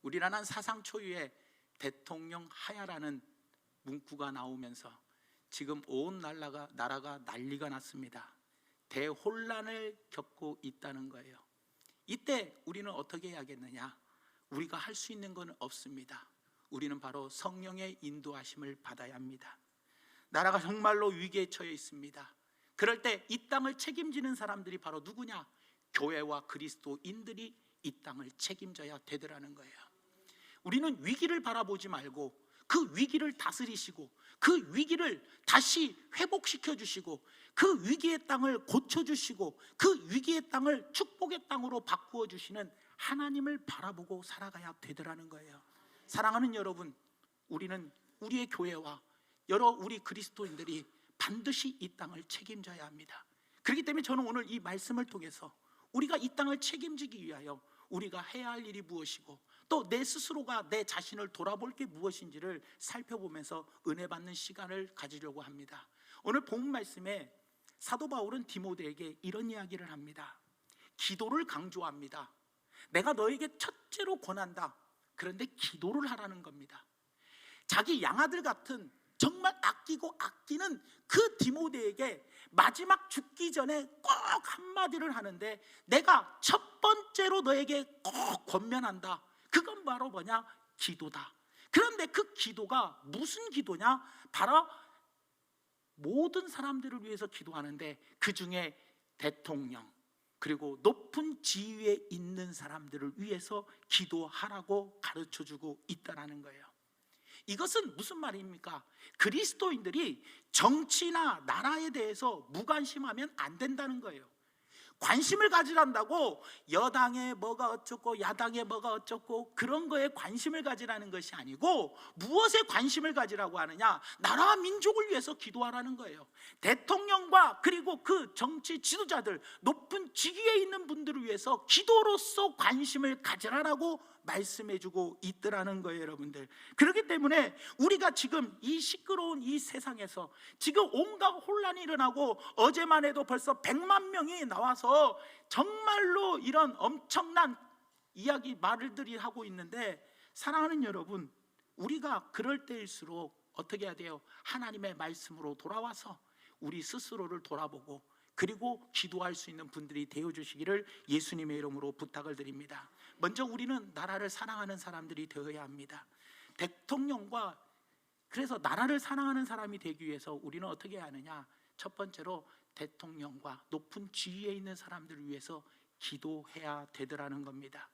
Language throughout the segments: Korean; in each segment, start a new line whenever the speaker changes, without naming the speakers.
우리나라는 사상 초유의 대통령 하야라는 문구가 나오면서 지금 온 나라가 난리가 났습니다. 대혼란을 겪고 있다는 거예요. 이때 우리는 어떻게 해야겠느냐? 우리가 할 수 있는 건 없습니다. 우리는 바로 성령의 인도하심을 받아야 합니다. 나라가 정말로 위기에 처해 있습니다. 그럴 때 이 땅을 책임지는 사람들이 바로 누구냐? 교회와 그리스도인들이 이 땅을 책임져야 되더라는 거예요. 우리는 위기를 바라보지 말고 그 위기를 다스리시고 그 위기를 다시 회복시켜 주시고 그 위기의 땅을 고쳐주시고 그 위기의 땅을 축복의 땅으로 바꾸어 주시는 하나님을 바라보고 살아가야 되더라는 거예요. 사랑하는 여러분, 우리는 우리의 교회와 여러 우리 그리스도인들이 반드시 이 땅을 책임져야 합니다. 그렇기 때문에 저는 오늘 이 말씀을 통해서 우리가 이 땅을 책임지기 위하여 우리가 해야 할 일이 무엇이고 또 내 스스로가 내 자신을 돌아볼 게 무엇인지를 살펴보면서 은혜 받는 시간을 가지려고 합니다. 오늘 본 말씀에 사도 바울은 디모데에게 이런 이야기를 합니다. 기도를 강조합니다. 내가 너에게 첫째로 권한다. 그런데 기도를 하라는 겁니다. 자기 양아들 같은 정말 아끼고 아끼는 그 디모데에게 마지막 죽기 전에 꼭 한마디를 하는데 내가 첫 번째로 너에게 꼭 권면한다. 그건 바로 뭐냐? 기도다. 그런데 그 기도가 무슨 기도냐? 바로 모든 사람들을 위해서 기도하는데 그 중에 대통령 그리고 높은 지위에 있는 사람들을 위해서 기도하라고 가르쳐주고 있다는 거예요. 이것은 무슨 말입니까? 그리스도인들이 정치나 나라에 대해서 무관심하면 안 된다는 거예요. 관심을 가지란다고 여당에 뭐가 어쩌고 야당에 뭐가 어쩌고 그런 거에 관심을 가지라는 것이 아니고 무엇에 관심을 가지라고 하느냐? 나라와 민족을 위해서 기도하라는 거예요. 대통령과 그리고 그 정치 지도자들 높은 직위에 있는 분들을 위해서 기도로서 관심을 가지라라고 말씀해주고 있더라는 거예요, 여러분들. 그렇기 때문에 우리가 지금 이 시끄러운 이 세상에서 지금 온갖 혼란이 일어나고 어제만 해도 벌써 100만 명이 나와서 정말로 이런 엄청난 이야기 말들이 하고 있는데 사랑하는 여러분, 우리가 그럴 때일수록 어떻게 해야 돼요? 하나님의 말씀으로 돌아와서 우리 스스로를 돌아보고 그리고 기도할 수 있는 분들이 되어주시기를 예수님의 이름으로 부탁을 드립니다. 먼저 우리는 나라를 사랑하는 사람들이 되어야 합니다. 대통령과 그래서 나라를 사랑하는 사람이 되기 위해서 우리는 어떻게 해야 하느냐? 첫 번째로 대통령과 높은 지위에 있는 사람들을 위해서 기도해야 되더라는 겁니다.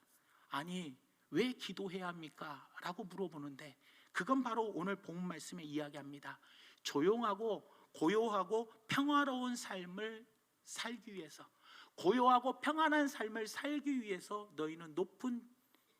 아니 왜 기도해야 합니까? 라고 물어보는데 그건 바로 오늘 본 말씀에 이야기합니다. 조용하고 고요하고 평화로운 삶을 살기 위해서 고요하고 평안한 삶을 살기 위해서 너희는 높은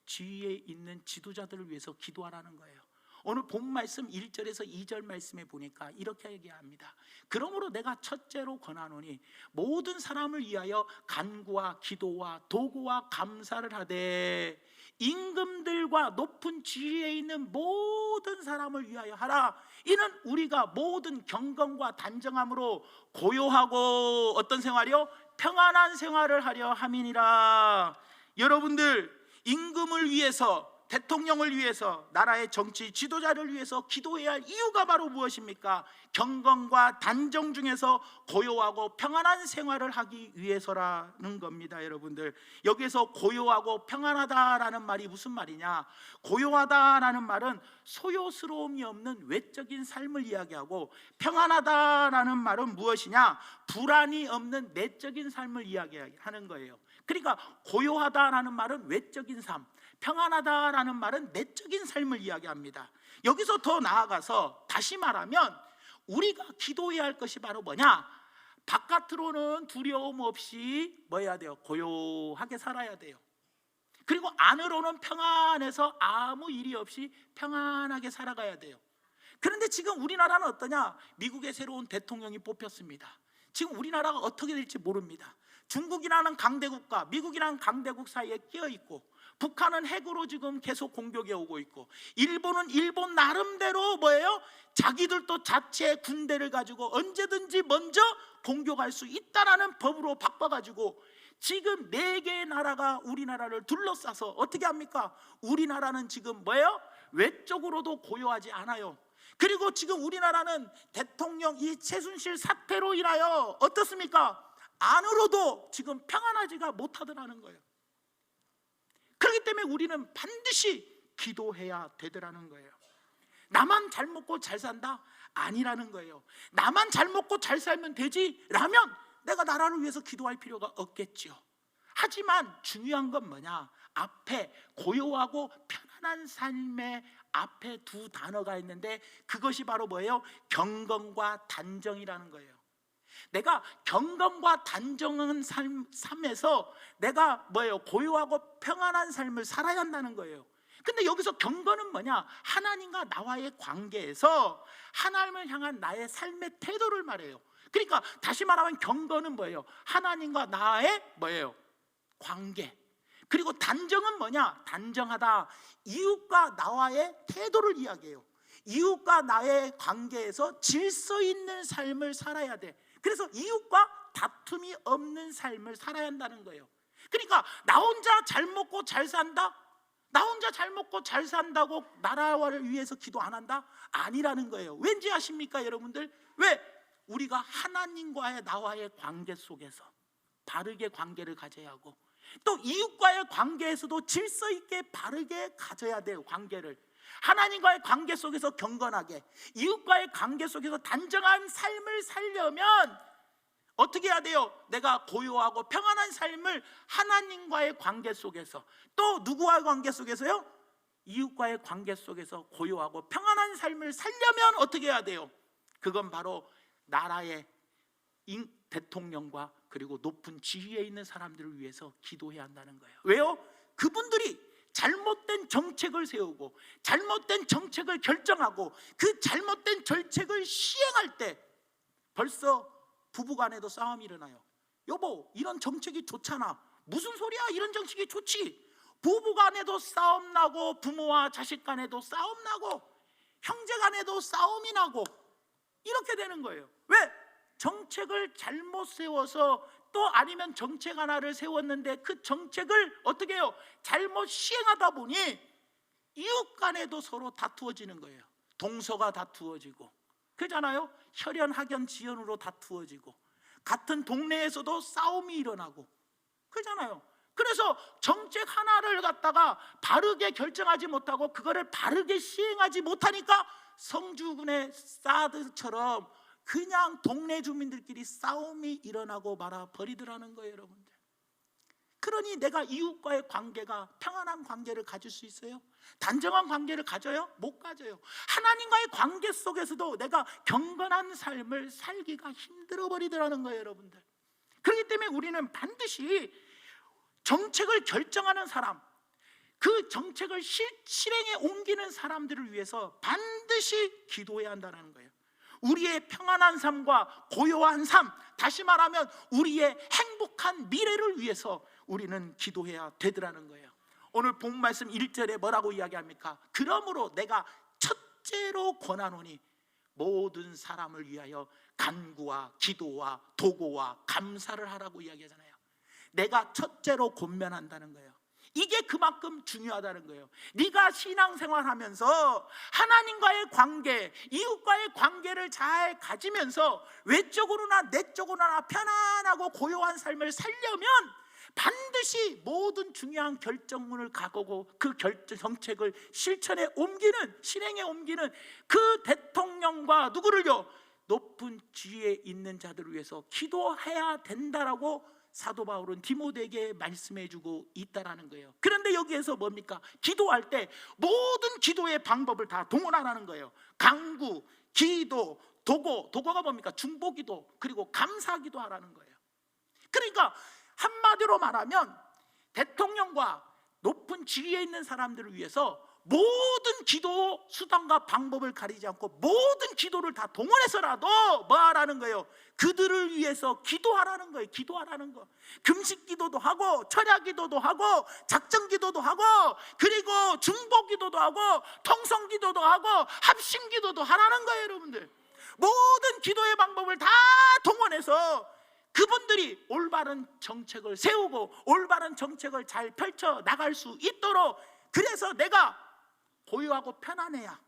지위에 있는 지도자들을 위해서 기도하라는 거예요. 오늘 본 말씀 1절에서 2절 말씀에 보니까 이렇게 얘기합니다. 그러므로 내가 첫째로 권하노니 모든 사람을 위하여 간구와 기도와 도구와 감사를 하되 임금들과 높은 지위에 있는 모든 사람을 위하여 하라. 이는 우리가 모든 경건과 단정함으로 고요하고 어떤 생활이요? 평안한 생활을 하려 함이니라. 여러분들 임금을 위해서 대통령을 위해서 나라의 정치 지도자를 위해서 기도해야 할 이유가 바로 무엇입니까? 경건과 단정 중에서 고요하고 평안한 생활을 하기 위해서라는 겁니다. 여러분들 여기에서 고요하고 평안하다라는 말이 무슨 말이냐? 고요하다라는 말은 소요스러움이 없는 외적인 삶을 이야기하고 평안하다라는 말은 무엇이냐? 불안이 없는 내적인 삶을 이야기하는 거예요. 그러니까 고요하다라는 말은 외적인 삶, 평안하다라는 말은 내적인 삶을 이야기합니다. 여기서 더 나아가서 다시 말하면 우리가 기도해야 할 것이 바로 뭐냐? 바깥으로는 두려움 없이 뭐 해야 돼요? 고요하게 살아야 돼요. 그리고 안으로는 평안해서 아무 일이 없이 평안하게 살아가야 돼요. 그런데 지금 우리나라는 어떠냐? 미국의 새로운 대통령이 뽑혔습니다. 지금 우리나라가 어떻게 될지 모릅니다. 중국이라는 강대국과 미국이라는 강대국 사이에 끼어있고 북한은 핵으로 지금 계속 공격해 오고 있고 일본은 일본 나름대로 뭐예요? 자기들도 자체 군대를 가지고 언제든지 먼저 공격할 수 있다라는 법으로 바꿔가지고 지금 4개의 나라가 우리나라를 둘러싸서 어떻게 합니까? 우리나라는 지금 뭐예요? 외적으로도 고요하지 않아요. 그리고 지금 우리나라는 대통령 이 최순실 사태로 인하여 어떻습니까? 안으로도 지금 평안하지가 못하더라는 거예요. 그렇기 때문에 우리는 반드시 기도해야 되더라는 거예요. 나만 잘 먹고 잘 산다? 아니라는 거예요. 나만 잘 먹고 잘 살면 되지? 라면 내가 나라를 위해서 기도할 필요가 없겠죠. 하지만 중요한 건 뭐냐? 앞에 고요하고 편안한 삶의 앞에 2 단어가 있는데 그것이 바로 뭐예요? 경건과 단정이라는 거예요. 내가 경건과 단정한 삶에서 내가 뭐예요? 고요하고 평안한 삶을 살아야 한다는 거예요. 근데 여기서 경건은 뭐냐? 하나님과 나와의 관계에서 하나님을 향한 나의 삶의 태도를 말해요. 그러니까 다시 말하면 경건은 뭐예요? 하나님과 나의 뭐예요? 관계. 그리고 단정은 뭐냐? 단정하다. 이웃과 나와의 태도를 이야기해요. 이웃과 나의 관계에서 질서 있는 삶을 살아야 돼. 그래서 이웃과 다툼이 없는 삶을 살아야 한다는 거예요. 그러니까 나 혼자 잘 먹고 잘 산다? 나 혼자 잘 먹고 잘 산다고 나라를 위해서 기도 안 한다? 아니라는 거예요. 왠지 아십니까 여러분들? 왜? 우리가 하나님과의 나와의 관계 속에서 바르게 관계를 가져야 하고 또 이웃과의 관계에서도 질서 있게 바르게 가져야 돼요. 관계를 하나님과의 관계 속에서 경건하게, 이웃과의 관계 속에서 단정한 삶을 살려면 어떻게 해야 돼요? 내가 고요하고 평안한 삶을 하나님과의 관계 속에서, 또 누구와의 관계 속에서요? 이웃과의 관계 속에서 고요하고 평안한 삶을 살려면 어떻게 해야 돼요? 그건 바로 나라의 대통령과 그리고 높은 지위에 있는 사람들을 위해서 기도해야 한다는 거예요. 왜요? 그분들이 잘못된 정책을 세우고 잘못된 정책을 결정하고 그 잘못된 정책을 시행할 때 벌써 부부간에도 싸움이 일어나요. 여보, 이런 정책이 좋잖아. 무슨 소리야? 이런 정책이 좋지. 부부간에도 싸움 나고 부모와 자식 간에도 싸움 나고 형제 간에도 싸움이 나고 이렇게 되는 거예요. 왜? 정책을 잘못 세워서, 또 아니면 정책 하나를 세웠는데 그 정책을 어떻게 해요? 잘못 시행하다 보니 이웃 간에도 서로 다투어지는 거예요. 동서가 다투어지고, 그렇잖아요? 혈연, 학연, 지연으로 다투어지고, 같은 동네에서도 싸움이 일어나고, 그렇잖아요? 그래서 정책 하나를 갖다가 바르게 결정하지 못하고 그거를 바르게 시행하지 못하니까 성주군의 사드처럼 그냥 동네 주민들끼리 싸움이 일어나고 말아 버리더라는 거예요, 여러분들. 그러니 내가 이웃과의 관계가 평안한 관계를 가질 수 있어요? 단정한 관계를 가져요? 못 가져요. 하나님과의 관계 속에서도 내가 경건한 삶을 살기가 힘들어 버리더라는 거예요, 여러분들. 그렇기 때문에 우리는 반드시 정책을 결정하는 사람, 그 정책을 실행에 옮기는 사람들을 위해서 반드시 기도해야 한다는 거예요. 우리의 평안한 삶과 고요한 삶, 다시 말하면 우리의 행복한 미래를 위해서 우리는 기도해야 되더라는 거예요. 오늘 본 말씀 1절에 뭐라고 이야기합니까? 그러므로 내가 첫째로 권하노니 모든 사람을 위하여 간구와 기도와 도고와 감사를 하라고 이야기하잖아요. 내가 첫째로 권면한다는 거예요. 이게 그만큼 중요하다는 거예요. 네가 신앙생활하면서 하나님과의 관계, 이웃과의 관계를 잘 가지면서 외적으로나 내적으로나 편안하고 고요한 삶을 살려면 반드시 모든 중요한 결정문을 가고 그 정책을 실천에 옮기는, 실행에 옮기는 그 대통령과 누구를요? 높은 지위에 있는 자들을 위해서 기도해야 된다라고 사도 바울은 디모데에게 말씀해주고 있다라는 거예요. 그런데 여기에서 뭡니까? 기도할 때 모든 기도의 방법을 다 동원하라는 거예요. 간구, 기도, 도고, 도고가 뭡니까? 중보기도, 그리고 감사기도 하라는 거예요. 그러니까 한마디로 말하면 대통령과 높은 지위에 있는 사람들을 위해서 모든 기도 수단과 방법을 가리지 않고 모든 기도를 다 동원해서라도 뭐 하라는 거예요? 그들을 위해서 기도하라는 거예요. 기도하라는 거. 금식 기도도 하고 철야 기도도 하고 작정 기도도 하고 그리고 중보 기도도 하고 통성 기도도 하고 합심 기도도 하라는 거예요, 여러분들. 모든 기도의 방법을 다 동원해서 그분들이 올바른 정책을 세우고 올바른 정책을 잘 펼쳐 나갈 수 있도록, 그래서 내가 고요하고 편안해야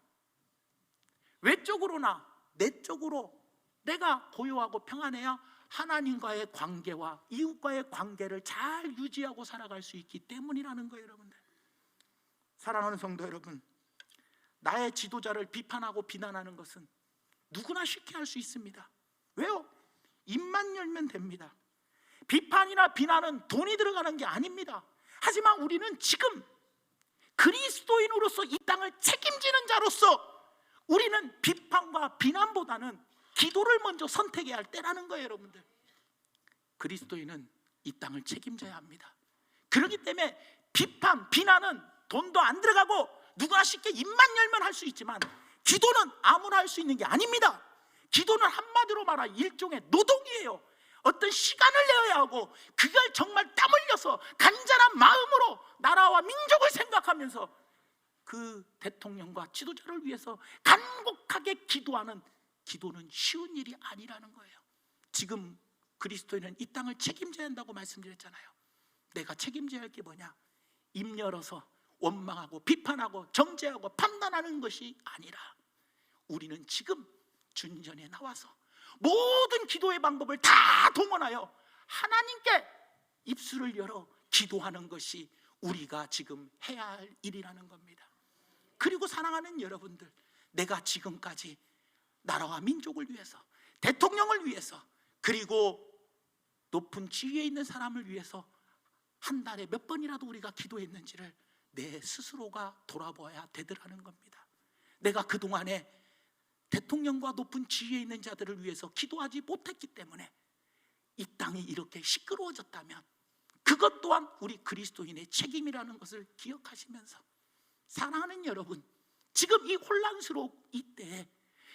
외적으로나 내적으로 내가 고요하고 평안해야 하나님과의 관계와 이웃과의 관계를 잘 유지하고 살아갈 수 있기 때문이라는 거예요. 여러분들, 사랑하는 성도 여러분, 나의 지도자를 비판하고 비난하는 것은 누구나 쉽게 할 수 있습니다. 왜요? 입만 열면 됩니다. 비판이나 비난은 돈이 들어가는 게 아닙니다. 하지만 우리는 지금 그리스도인으로서 이 땅을 책임지는 자로서 우리는 비판과 비난보다는 기도를 먼저 선택해야 할 때라는 거예요. 여러분들, 그리스도인은 이 땅을 책임져야 합니다. 그렇기 때문에 비판, 비난은 돈도 안 들어가고 누구나 쉽게 입만 열면 할 수 있지만, 기도는 아무나 할 수 있는 게 아닙니다. 기도는 한마디로 말하 일종의 노동이에요. 어떤 시간을 내어야 하고, 그걸 정말 땀 흘려서 간절한 마음으로 나라와 민족을 생각하면서 그 대통령과 지도자를 위해서 간곡하게 기도하는 기도는 쉬운 일이 아니라는 거예요. 지금 그리스도인은 이 땅을 책임져야 한다고 말씀드렸잖아요. 내가 책임져야 할 게 뭐냐? 입 열어서 원망하고 비판하고 정죄하고 판단하는 것이 아니라, 우리는 지금 준전에 나와서 모든 기도의 방법을 다 동원하여 하나님께 입술을 열어 기도하는 것이 우리가 지금 해야 할 일이라는 겁니다. 그리고 사랑하는 여러분들, 내가 지금까지 나라와 민족을 위해서, 대통령을 위해서, 그리고 높은 지위에 있는 사람을 위해서 한 달에 몇 번이라도 우리가 기도했는지를 내 스스로가 돌아봐야 되더라는 겁니다. 내가 그동안에 대통령과 높은 지위에 있는 자들을 위해서 기도하지 못했기 때문에 이 땅이 이렇게 시끄러워졌다면, 그것 또한 우리 그리스도인의 책임이라는 것을 기억하시면서, 사랑하는 여러분, 지금 이 혼란스러운 이때에,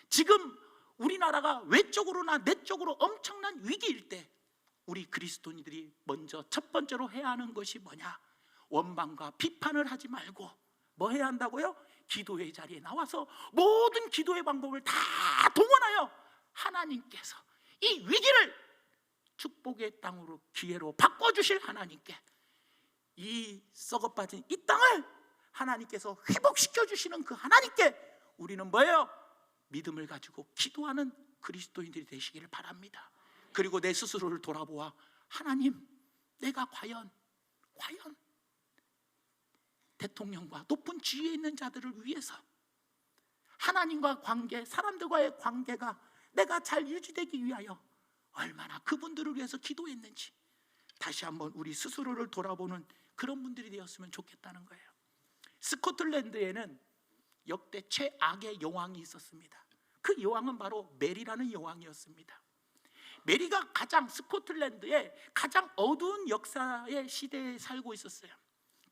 지금 우리나라가 외적으로나 내적으로 엄청난 위기일 때, 우리 그리스도인들이 먼저 첫 번째로 해야 하는 것이 뭐냐? 원망과 비판을 하지 말고 뭐 해야 한다고요? 기도의 자리에 나와서 모든 기도의 방법을 다 동원하여 하나님께서 이 위기를 축복의 땅으로, 기회로 바꿔주실 하나님께, 이 썩어빠진 이 땅을 하나님께서 회복시켜 주시는 그 하나님께 우리는 뭐예요? 믿음을 가지고 기도하는 그리스도인들이 되시기를 바랍니다. 그리고 내 스스로를 돌아보아, 하나님, 내가 과연 대통령과 높은 지위에 있는 자들을 위해서, 하나님과 관계, 사람들과의 관계가 내가 잘 유지되기 위하여 얼마나 그분들을 위해서 기도했는지 다시 한번 우리 스스로를 돌아보는 그런 분들이 되었으면 좋겠다는 거예요. 스코틀랜드에는 역대 최악의 여왕이 있었습니다. 그 여왕은 바로 메리라는 여왕이었습니다. 메리가 스코틀랜드의 가장 어두운 역사의 시대에 살고 있었어요.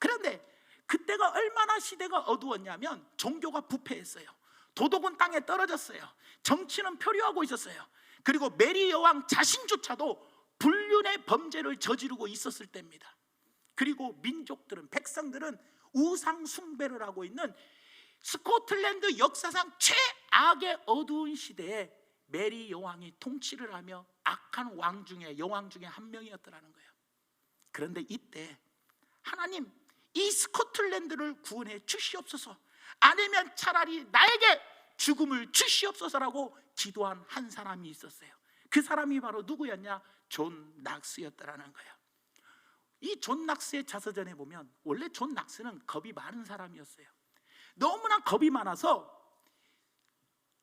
그런데 그때가 얼마나 시대가 어두웠냐면, 종교가 부패했어요. 도덕은 땅에 떨어졌어요. 정치는 표류하고 있었어요. 그리고 메리 여왕 자신조차도 불륜의 범죄를 저지르고 있었을 때입니다. 그리고 민족들은, 백성들은 우상 숭배를 하고 있는 스코틀랜드 역사상 최악의 어두운 시대에 메리 여왕이 통치를 하며 악한 여왕 중에 한 명이었더라는 거예요. 그런데 이때 하나님, 이 스코틀랜드를 구원해 주시옵소서, 아니면 차라리 나에게 죽음을 주시옵소서라고 기도한 한 사람이 있었어요. 그 사람이 바로 누구였냐? 존 낙스였더라는 거예요. 이 존 낙스의 자서전에 보면, 원래 존 낙스는 겁이 많은 사람이었어요. 너무나 겁이 많아서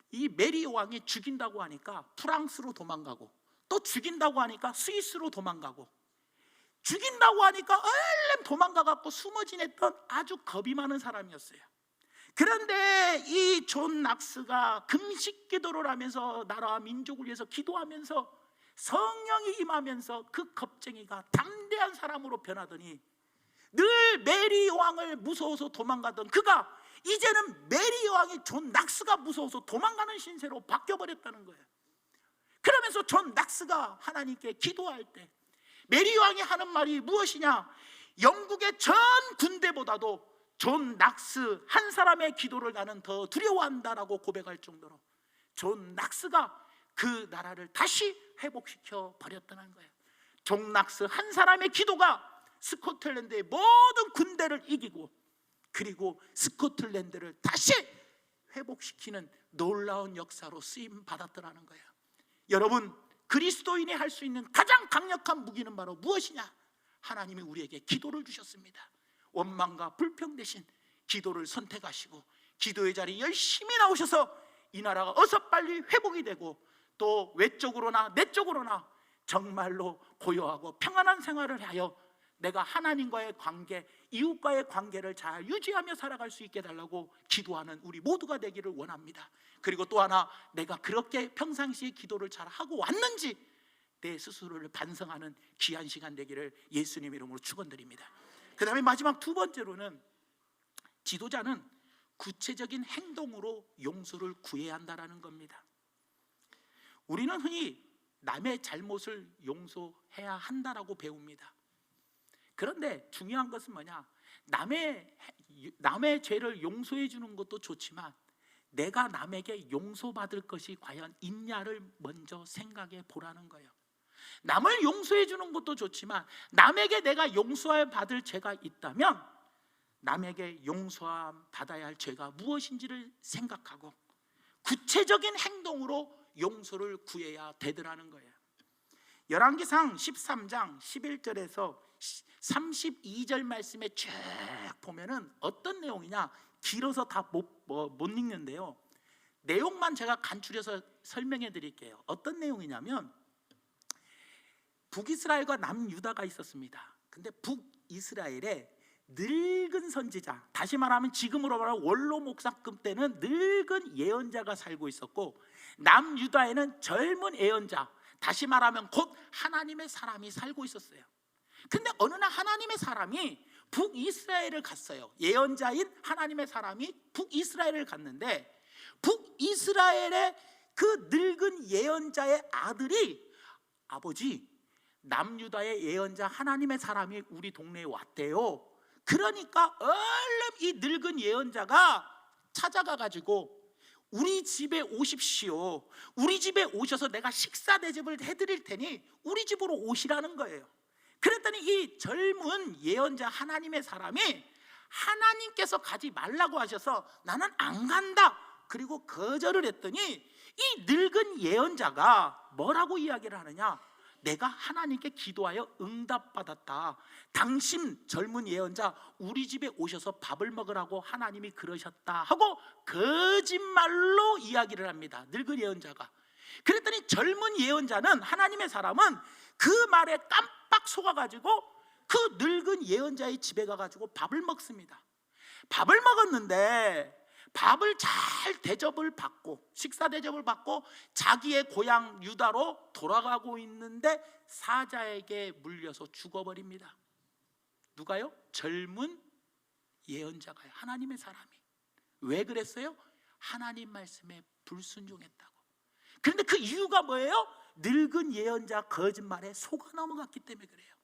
이 메리 왕이 죽인다고 하니까 프랑스로 도망가고, 또 죽인다고 하니까 스위스로 도망가고, 죽인다고 하니까 얼른 도망가갖고 숨어 지냈던 아주 겁이 많은 사람이었어요. 그런데 이 존 낙스가 금식 기도를 하면서 나라와 민족을 위해서 기도하면서 성령이 임하면서 그 겁쟁이가 담대한 사람으로 변하더니, 늘 메리 왕을 무서워서 도망가던 그가 이제는 메리 왕이 존 낙스가 무서워서 도망가는 신세로 바뀌어버렸다는 거예요. 그러면서 존 낙스가 하나님께 기도할 때 메리 왕이 하는 말이 무엇이냐? 영국의 전 군대보다도 존 낙스 한 사람의 기도를 나는 더 두려워한다라고 고백할 정도로 존 낙스가 그 나라를 다시 회복시켜 버렸다는 거예요. 존 낙스 한 사람의 기도가 스코틀랜드의 모든 군대를 이기고, 그리고 스코틀랜드를 다시 회복시키는 놀라운 역사로 쓰임 받았더라는 거예요. 여러분, 그리스도인이 할 수 있는 가장 강력한 무기는 바로 무엇이냐? 하나님이 우리에게 기도를 주셨습니다. 원망과 불평 대신 기도를 선택하시고 기도의 자리에 열심히 나오셔서 이 나라가 어서 빨리 회복이 되고, 또 외적으로나 내적으로나 정말로 고요하고 평안한 생활을 하여 내가 하나님과의 관계, 이웃과의 관계를 잘 유지하며 살아갈 수 있게 달라고 기도하는 우리 모두가 되기를 원합니다. 그리고 또 하나, 내가 그렇게 평상시에 기도를 잘 하고 왔는지 내 스스로를 반성하는 귀한 시간 되기를 예수님 이름으로 축원드립니다. 그 다음에 마지막 두 번째로는, 지도자는 구체적인 행동으로 용서를 구해야 한다는 겁니다. 우리는 흔히 남의 잘못을 용서해야 한다라고 배웁니다. 그런데 중요한 것은 뭐냐? 남의 죄를 용서해 주는 것도 좋지만 내가 남에게 용서받을 것이 과연 있냐를 먼저 생각해 보라는 거예요. 남을 용서해 주는 것도 좋지만 남에게 내가 용서해 받을 죄가 있다면 남에게 용서함 받아야 할 죄가 무엇인지를 생각하고 구체적인 행동으로 용서를 구해야 되더라는 거예요. 열왕기상 13장 11절에서 32절 말씀에 쭉 보면은 어떤 내용이냐? 길어서 다 못 읽는데요, 내용만 제가 간추려서 설명해 드릴게요. 어떤 내용이냐면, 북이스라엘과 남유다가 있었습니다. 근데 북이스라엘에 늙은 선지자, 다시 말하면 지금으로 말하면 원로 목사급 때는 늙은 예언자가 살고 있었고, 남유다에는 젊은 예언자, 다시 말하면 곧 하나님의 사람이 살고 있었어요. 근데 어느 날 하나님의 사람이 북이스라엘을 갔어요. 예언자인 하나님의 사람이 북이스라엘을 갔는데, 북이스라엘의 그 늙은 예언자의 아들이, 아버지, 남유다의 예언자 하나님의 사람이 우리 동네에 왔대요. 그러니까 얼른 이 늙은 예언자가 찾아가가지고 우리 집에 오십시오. 우리 집에 오셔서 내가 식사 대접을 해드릴 테니 우리 집으로 오시라는 거예요. 그랬더니 이 젊은 예언자 하나님의 사람이 하나님께서 가지 말라고 하셔서 나는 안 간다, 그리고 거절을 했더니 이 늙은 예언자가 뭐라고 이야기를 하느냐? 내가 하나님께 기도하여 응답받았다. 당신 젊은 예언자 우리 집에 오셔서 밥을 먹으라고 하나님이 그러셨다 하고 거짓말로 이야기를 합니다, 늙은 예언자가. 그랬더니 젊은 예언자는, 하나님의 사람은 그 말에 깜빡 속아가지고 그 늙은 예언자의 집에 가가지고 밥을 먹습니다. 밥을 먹었는데 밥을 잘 대접을 받고, 식사 대접을 받고 자기의 고향 유다로 돌아가고 있는데 사자에게 물려서 죽어버립니다. 누가요? 젊은 예언자가요, 하나님의 사람이. 왜 그랬어요? 하나님 말씀에 불순종했다고. 그런데 그 이유가 뭐예요? 늙은 예언자 거짓말에 속아 넘어갔기 때문에 그래요.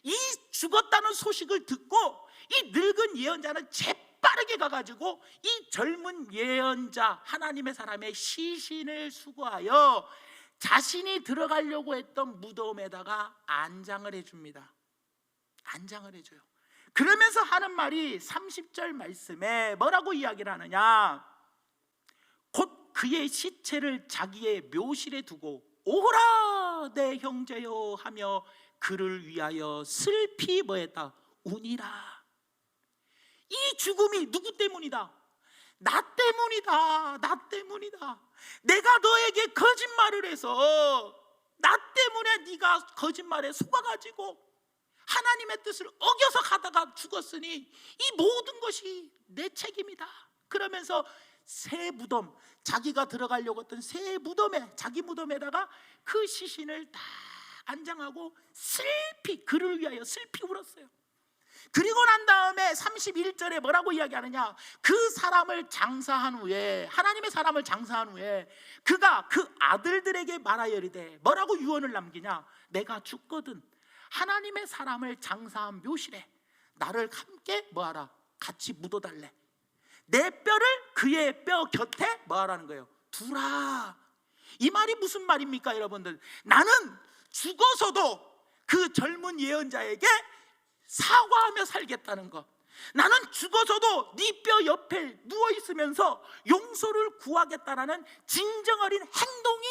이 죽었다는 소식을 듣고 이 늙은 예언자는 재빠르게 가가지고 이 젊은 예언자 하나님의 사람의 시신을 수거하여 자신이 들어가려고 했던 무덤에다가 안장을 해줍니다. 안장을 해줘요. 그러면서 하는 말이 30절 말씀에 뭐라고 이야기를 하느냐? 곧 그의 시체를 자기의 묘실에 두고 오호라 내 형제여 하며 그를 위하여 슬피 뭐했다? 우니라. 이 죽음이 누구 때문이다? 나 때문이다. 나 때문이다. 내가 너에게 거짓말을 해서 나 때문에 네가 거짓말에 속아가지고 하나님의 뜻을 어겨서 가다가 죽었으니 이 모든 것이 내 책임이다. 그러면서 새 무덤, 자기가 들어가려고 했던 새 무덤에, 자기 무덤에다가 그 시신을 다 안장하고 슬피, 그를 위하여 슬피 울었어요. 그리고 난 다음에 31절에 뭐라고 이야기하느냐? 그 사람을 장사한 후에, 하나님의 사람을 장사한 후에 그가 그 아들들에게 말하여 이르되 뭐라고 유언을 남기냐? 내가 죽거든 하나님의 사람을 장사한 묘실에 나를 함께 뭐하라? 같이 묻어달래. 내 뼈를 그의 뼈 곁에 뭐하라는 거예요? 두라. 이 말이 무슨 말입니까 여러분들? 나는 죽어서도 그 젊은 예언자에게 사과하며 살겠다는 것, 나는 죽어서도 네 뼈 옆에 누워있으면서 용서를 구하겠다라는 진정어린 행동이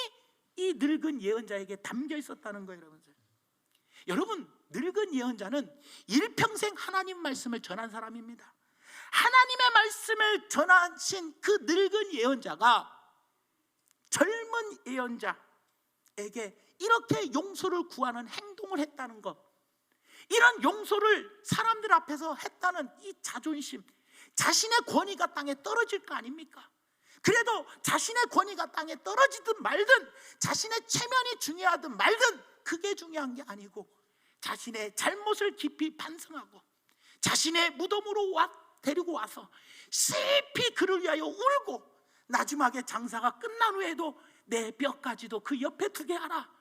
이 늙은 예언자에게 담겨 있었다는 거예요. 여러분, 늙은 예언자는 일평생 하나님 말씀을 전한 사람입니다. 하나님의 말씀을 전하신 그 늙은 예언자가 젊은 예언자에게 이렇게 용서를 구하는 행동을 했다는 것, 이런 용서를 사람들 앞에서 했다는 이 자존심, 자신의 권위가 땅에 떨어질 거 아닙니까? 그래도 자신의 권위가 땅에 떨어지든 말든, 자신의 체면이 중요하든 말든 그게 중요한 게 아니고 자신의 잘못을 깊이 반성하고 자신의 무덤으로 데리고 와서 슬피 그를 위하여 울고, 마지막에 장사가 끝난 후에도 내 뼈까지도 그 옆에 두게 하라.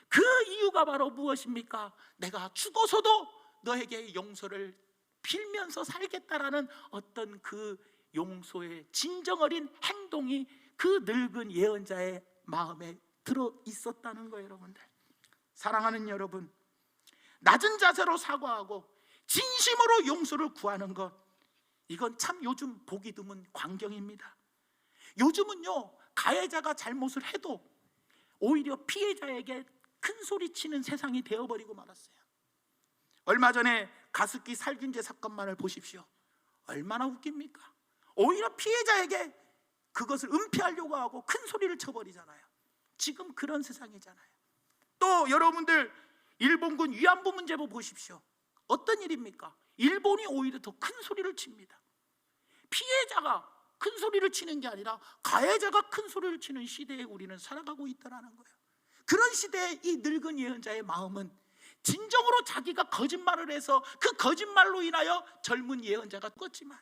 그 이유가 바로 무엇입니까? 내가 죽어서도 너에게 용서를 빌면서 살겠다라는 어떤 그 용서의 진정어린 행동이 그 늙은 예언자의 마음에 들어 있었다는 거예요. 여러분들, 사랑하는 여러분, 낮은 자세로 사과하고 진심으로 용서를 구하는 것, 이건 참 요즘 보기 드문 광경입니다. 요즘은요, 가해자가 잘못을 해도 오히려 피해자에게 큰 소리 치는 세상이 되어버리고 말았어요. 얼마 전에 가습기 살균제 사건만을 보십시오. 얼마나 웃깁니까? 오히려 피해자에게 그것을 은폐하려고 하고 큰 소리를 쳐버리잖아요. 지금 그런 세상이잖아요. 또 여러분들, 일본군 위안부 문제 보십시오. 어떤 일입니까? 일본이 오히려 더 큰 소리를 칩니다. 피해자가 큰 소리를 치는 게 아니라 가해자가 큰 소리를 치는 시대에 우리는 살아가고 있다는 거예요. 그런 시대에 이 늙은 예언자의 마음은 진정으로 자기가 거짓말을 해서 그 거짓말로 인하여 젊은 예언자가 죽었지만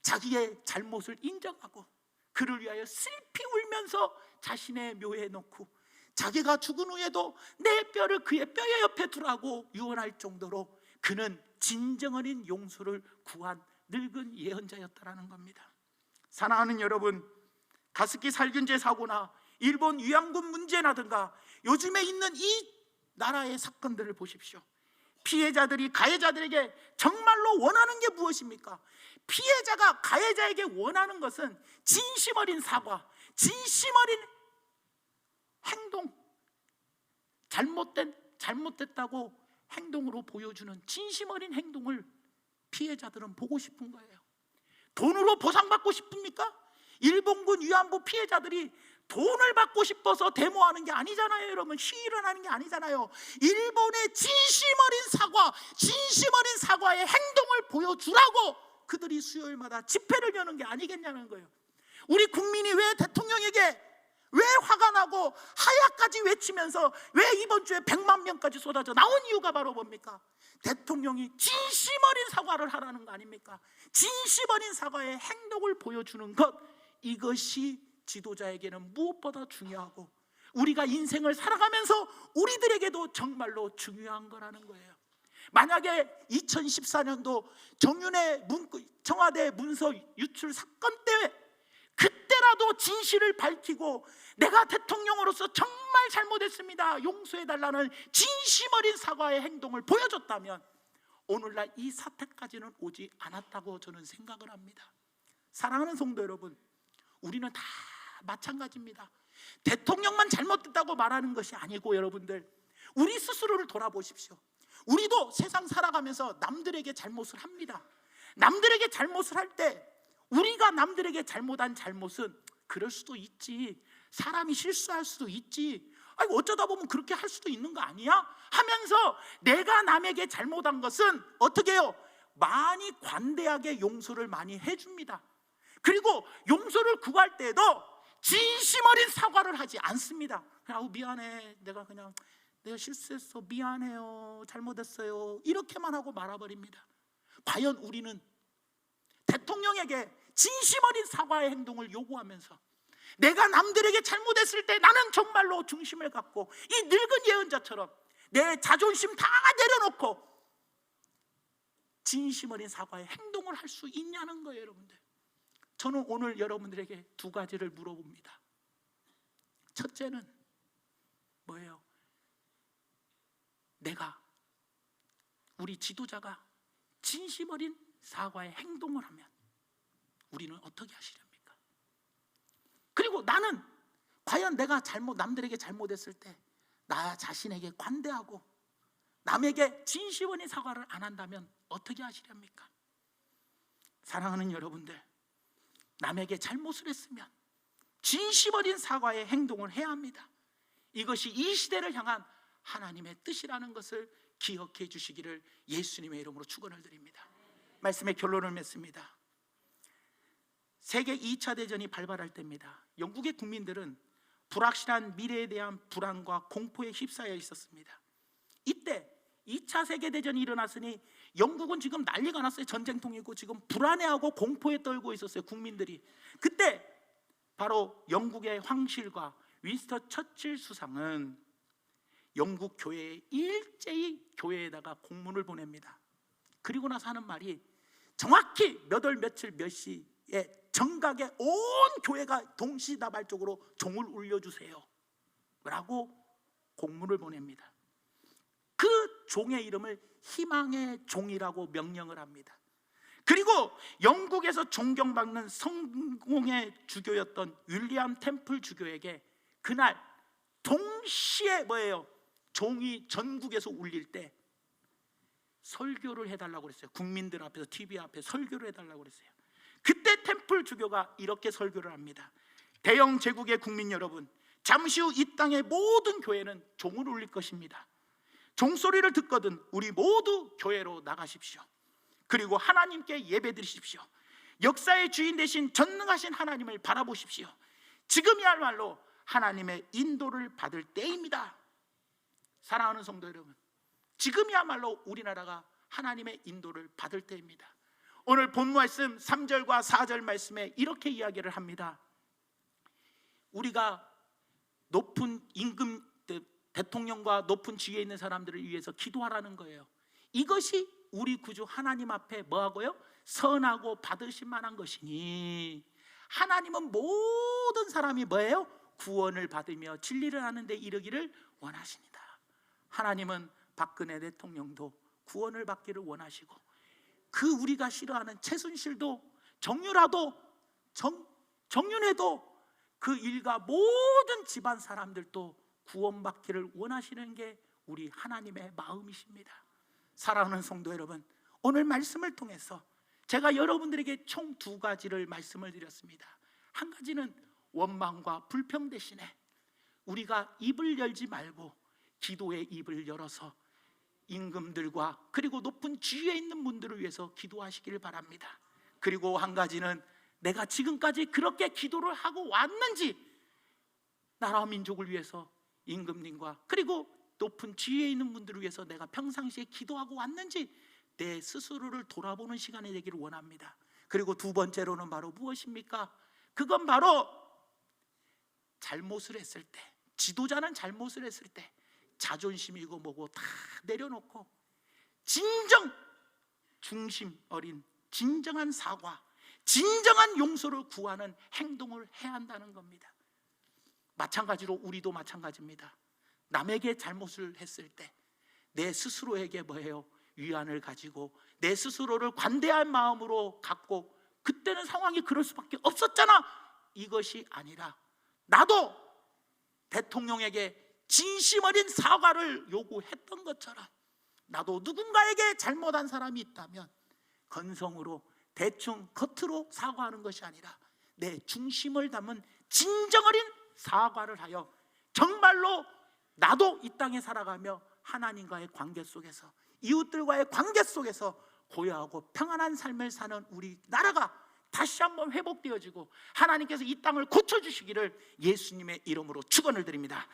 자기의 잘못을 인정하고 그를 위하여 슬피 울면서 자신의 묘에 놓고 자기가 죽은 후에도 내 뼈를 그의 뼈의 옆에 두라고 유언할 정도로 그는 진정어린 용서를 구한 늙은 예언자였다라는 겁니다. 사랑하는 여러분, 가습기 살균제 사고나 일본 위안군 문제라든가 요즘에 있는 이 나라의 사건들을 보십시오. 피해자들이 가해자들에게 정말로 원하는 게 무엇입니까? 피해자가 가해자에게 원하는 것은 진심 어린 사과, 진심 어린 행동, 잘못됐다고 행동으로 보여주는 진심 어린 행동을 피해자들은 보고 싶은 거예요. 돈으로 보상받고 싶습니까? 일본군 위안부 피해자들이 돈을 받고 싶어서 데모하는 게 아니잖아요. 여러분, 시위를 하는 게 아니잖아요. 일본의 진심 어린 사과, 진심 어린 사과의 행동을 보여주라고 그들이 수요일마다 집회를 여는 게 아니겠냐는 거예요. 우리 국민이 왜 대통령에게 왜 화가 나고 하야까지 외치면서 왜 이번 주에 100만 명까지 쏟아져 나온 이유가 바로 뭡니까? 대통령이 진심 어린 사과를 하라는 거 아닙니까? 진심 어린 사과의 행동을 보여주는 것, 이것이 지도자에게는 무엇보다 중요하고 우리가 인생을 살아가면서 우리들에게도 정말로 중요한 거라는 거예요. 만약에 2014년도 정윤회 청와대 문서 유출 사건 때 그때라도 진실을 밝히고 내가 대통령으로서 정말 잘못했습니다, 용서해달라는 진심 어린 사과의 행동을 보여줬다면 오늘날 이 사태까지는 오지 않았다고 저는 생각을 합니다. 사랑하는 성도 여러분, 우리는 다 마찬가지입니다. 대통령만 잘못됐다고 말하는 것이 아니고 여러분들, 우리 스스로를 돌아보십시오. 우리도 세상 살아가면서 남들에게 잘못을 합니다. 남들에게 잘못을 할 때 우리가 남들에게 잘못한 잘못은 그럴 수도 있지, 사람이 실수할 수도 있지, 아니 어쩌다 보면 그렇게 할 수도 있는 거 아니야? 하면서 내가 남에게 잘못한 것은 어떻게 해요? 많이 관대하게 용서를 많이 해줍니다. 그리고 용서를 구할 때도 진심 어린 사과를 하지 않습니다. 그냥 미안해, 내가 실수했어, 미안해요, 잘못했어요, 이렇게만 하고 말아버립니다. 과연 우리는 대통령에게 진심 어린 사과의 행동을 요구하면서 내가 남들에게 잘못했을 때 나는 정말로 중심을 갖고 이 늙은 예언자처럼 내 자존심 다 내려놓고 진심 어린 사과의 행동을 할 수 있냐는 거예요. 여러분들, 저는 오늘 여러분들에게 두 가지를 물어봅니다. 첫째는 뭐예요? 우리 지도자가 진심 어린 사과의 행동을 하면 우리는 어떻게 하시렵니까? 그리고 나는 과연 내가 남들에게 잘못했을 때 나 자신에게 관대하고 남에게 진심 어린 사과를 안 한다면 어떻게 하시렵니까? 사랑하는 여러분들, 남에게 잘못을 했으면 진심 어린 사과의 행동을 해야 합니다. 이것이 이 시대를 향한 하나님의 뜻이라는 것을 기억해 주시기를 예수님의 이름으로 축원을 드립니다. 말씀의 결론을 맺습니다. 세계 2차 대전이 발발할 때입니다. 영국의 국민들은 불확실한 미래에 대한 불안과 공포에 휩싸여 있었습니다. 이때 2차 세계대전이 일어났으니 영국은 지금 난리가 났어요. 전쟁통이고 지금 불안해하고 공포에 떨고 있었어요, 국민들이. 그때 바로 영국의 황실과 윈스턴 처칠 수상은 영국 교회에 일제히 교회에다가 공문을 보냅니다. 그리고 나서 하는 말이 정확히 몇 월 며칠 몇 시에 정각에 온 교회가 동시다발적으로 종을 울려주세요 라고 공문을 보냅니다. 그 종의 이름을 희망의 종이라고 명령을 합니다. 그리고 영국에서 존경받는 성공의 주교였던 윌리엄 템플 주교에게 그날 동시에 종이 전국에서 울릴 때 설교를 해달라고 그랬어요. 국민들 앞에서 TV 앞에 설교를 해달라고 그랬어요. 그때 템플 주교가 이렇게 설교를 합니다. 대영 제국의 국민 여러분, 잠시 후 이 땅의 모든 교회는 종을 울릴 것입니다. 종소리를 듣거든 우리 모두 교회로 나가십시오. 그리고 하나님께 예배드리십시오. 역사의 주인 되신 전능하신 하나님을 바라보십시오. 지금이야말로 하나님의 인도를 받을 때입니다. 사랑하는 성도 여러분, 지금이야말로 우리나라가 하나님의 인도를 받을 때입니다. 오늘 본 말씀 3절과 4절 말씀에 이렇게 이야기를 합니다. 우리가 높은 임금 대통령과 높은 지위에 있는 사람들을 위해서 기도하라는 거예요. 이것이 우리 구주 하나님 앞에 뭐하고요? 선하고 받으실 만한 것이니 하나님은 모든 사람이 뭐예요? 구원을 받으며 진리를 아는 데 이르기를 원하십니다. 하나님은 박근혜 대통령도 구원을 받기를 원하시고 그 우리가 싫어하는 최순실도 정윤회도 그 일가 모든 집안 사람들도 구원받기를 원하시는 게 우리 하나님의 마음이십니다. 사랑하는 성도 여러분, 오늘 말씀을 통해서 제가 여러분들에게 총 2가지를 말씀을 드렸습니다. 한 가지는 원망과 불평 대신에 우리가 입을 열지 말고 기도의 입을 열어서 임금들과 그리고 높은 지위에 있는 분들을 위해서 기도하시기를 바랍니다. 그리고 한 가지는 내가 지금까지 그렇게 기도를 하고 왔는지, 나라와 민족을 위해서 임금님과 그리고 높은 지위에 있는 분들을 위해서 내가 평상시에 기도하고 왔는지 내 스스로를 돌아보는 시간이 되기를 원합니다. 그리고 2번째로는 바로 무엇입니까? 그건 바로 잘못을 했을 때, 지도자는 잘못을 했을 때 자존심이고 뭐고 다 내려놓고 진정 중심 어린 진정한 사과, 진정한 용서를 구하는 행동을 해야 한다는 겁니다. 마찬가지로 우리도 마찬가지입니다. 남에게 잘못을 했을 때 내 스스로에게 위안을 가지고 내 스스로를 관대한 마음으로 갖고 그때는 상황이 그럴 수밖에 없었잖아, 이것이 아니라 나도 대통령에게 진심 어린 사과를 요구했던 것처럼 나도 누군가에게 잘못한 사람이 있다면 건성으로 대충 겉으로 사과하는 것이 아니라 내 중심을 담은 진정 어린 사과를 하여 정말로 나도 이 땅에 살아가며 하나님과의 관계 속에서 이웃들과의 관계 속에서 고요하고 평안한 삶을 사는 우리 나라가 다시 한번 회복되어지고 하나님께서 이 땅을 고쳐주시기를 예수님의 이름으로 축원을 드립니다.